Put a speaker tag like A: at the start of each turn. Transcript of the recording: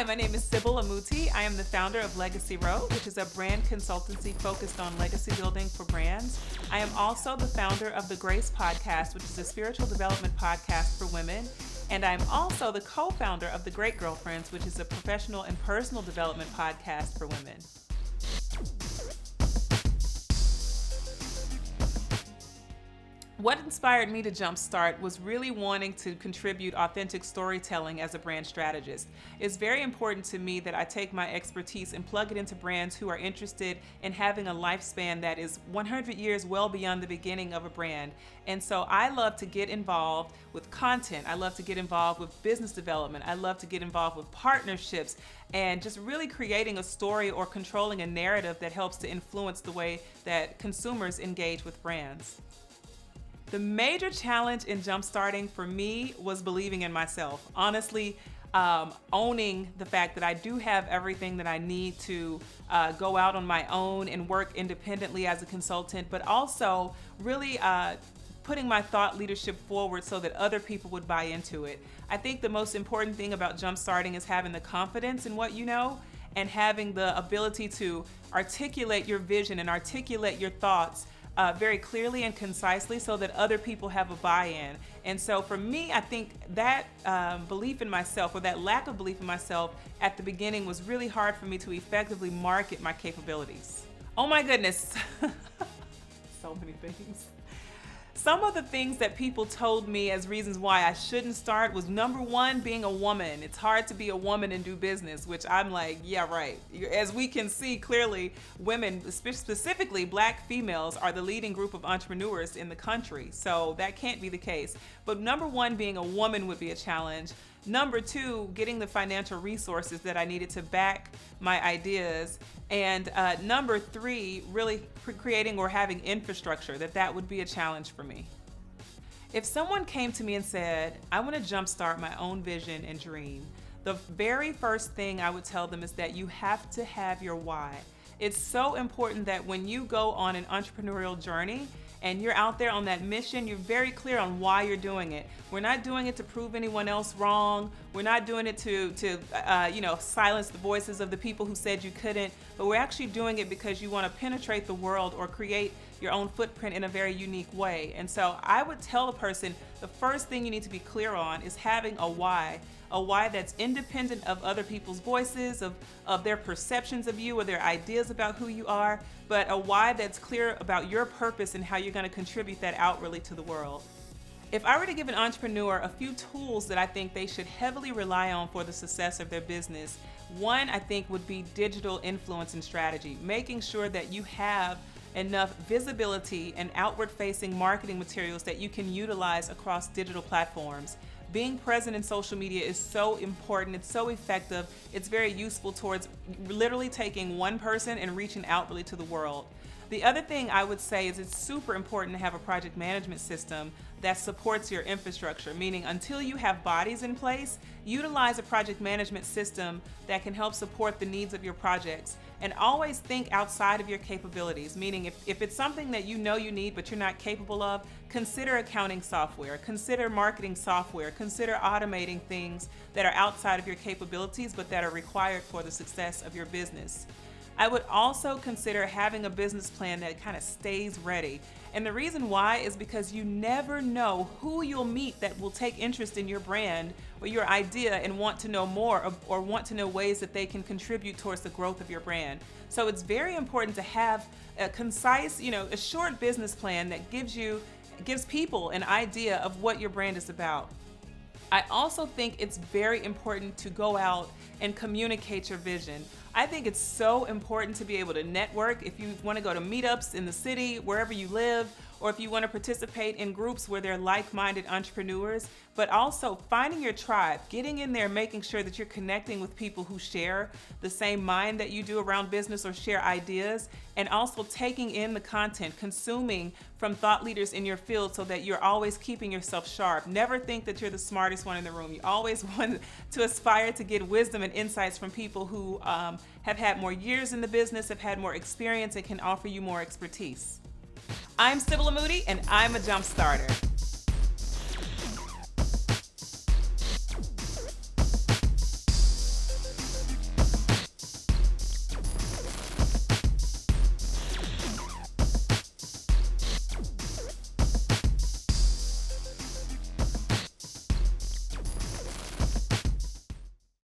A: my name is Sybil Amuti. I am the founder of Legacy Row, which is a brand consultancy focused on legacy building for brands. I am also the founder of the Grace Podcast, which is a spiritual development podcast for women. And I'm also the co-founder of The Great Girlfriends, which is a professional and personal development podcast for women. What inspired me to Jumpstart was really wanting to contribute authentic storytelling as a brand strategist. It's very important to me that I take my expertise and plug it into brands who are interested in having a lifespan that is 100 years well beyond the beginning of a brand. And so I love to get involved with content. I love to get involved with business development. I love to get involved with partnerships and just really creating a story or controlling a narrative that helps to influence the way that consumers engage with brands. The major challenge in jumpstarting for me was believing in myself. Honestly, owning the fact that I do have everything that I need to go out on my own and work independently as a consultant, but also really putting my thought leadership forward so that other people would buy into it. I think the most important thing about jumpstarting is having the confidence in what you know and having the ability to articulate your vision and articulate your thoughts very clearly and concisely so that other people have a buy-in. And so for me, I think that belief in myself, or that lack of belief in myself at the beginning, was really hard for me to effectively market my capabilities. Oh my goodness, so many things. Some of the things that people told me as reasons why I shouldn't start was, number one, being a woman. It's hard to be a woman and do business, which I'm like, yeah, right. As we can see clearly, women, specifically Black females, are the leading group of entrepreneurs in the country. So that can't be the case. But number one, being a woman would be a challenge. Number two, getting the financial resources that I needed to back my ideas. And number three, really creating or having infrastructure, that would be a challenge for me. If someone came to me and said, I want to jumpstart my own vision and dream, the very first thing I would tell them is that you have to have your why. It's so important that when you go on an entrepreneurial journey and you're out there on that mission, you're very clear on why you're doing it. We're not doing it to prove anyone else wrong. We're not doing it to silence the voices of the people who said you couldn't, but we're actually doing it because you want to penetrate the world or create your own footprint in a very unique way. And so I would tell a person, the first thing you need to be clear on is having a why that's independent of other people's voices, of their perceptions of you or their ideas about who you are, but a why that's clear about your purpose and how you're going to contribute that outwardly to the world. If I were to give an entrepreneur a few tools that I think they should heavily rely on for the success of their business, one I think would be digital influence and strategy, making sure that you have enough visibility and outward-facing marketing materials that you can utilize across digital platforms. Being present in social media is so important, it's so effective, it's very useful towards literally taking one person and reaching out really to the world. The other thing I would say is it's super important to have a project management system that supports your infrastructure, meaning until you have bodies in place, utilize a project management system that can help support the needs of your projects. And always think outside of your capabilities, meaning if it's something that you know you need but you're not capable of, consider accounting software, consider marketing software, consider automating things that are outside of your capabilities but that are required for the success of your business. I would also consider having a business plan that kind of stays ready. And the reason why is because you never know who you'll meet that will take interest in your brand or your idea and want to know more or want to know ways that they can contribute towards the growth of your brand. So it's very important to have a concise, a short business plan that gives people an idea of what your brand is about. I also think it's very important to go out and communicate your vision. I think it's so important to be able to network. If you want to go to meetups in the city, wherever you live, or if you want to participate in groups where there are like-minded entrepreneurs, but also finding your tribe, getting in there, making sure that you're connecting with people who share the same mind that you do around business or share ideas, and also taking in the content, consuming from thought leaders in your field so that you're always keeping yourself sharp. Never think that you're the smartest one in the room. You always want to aspire to get wisdom and insights from people who have had more years in the business, have had more experience, and can offer you more expertise. I'm Sybil Amuti, and I'm a Jumpstarter.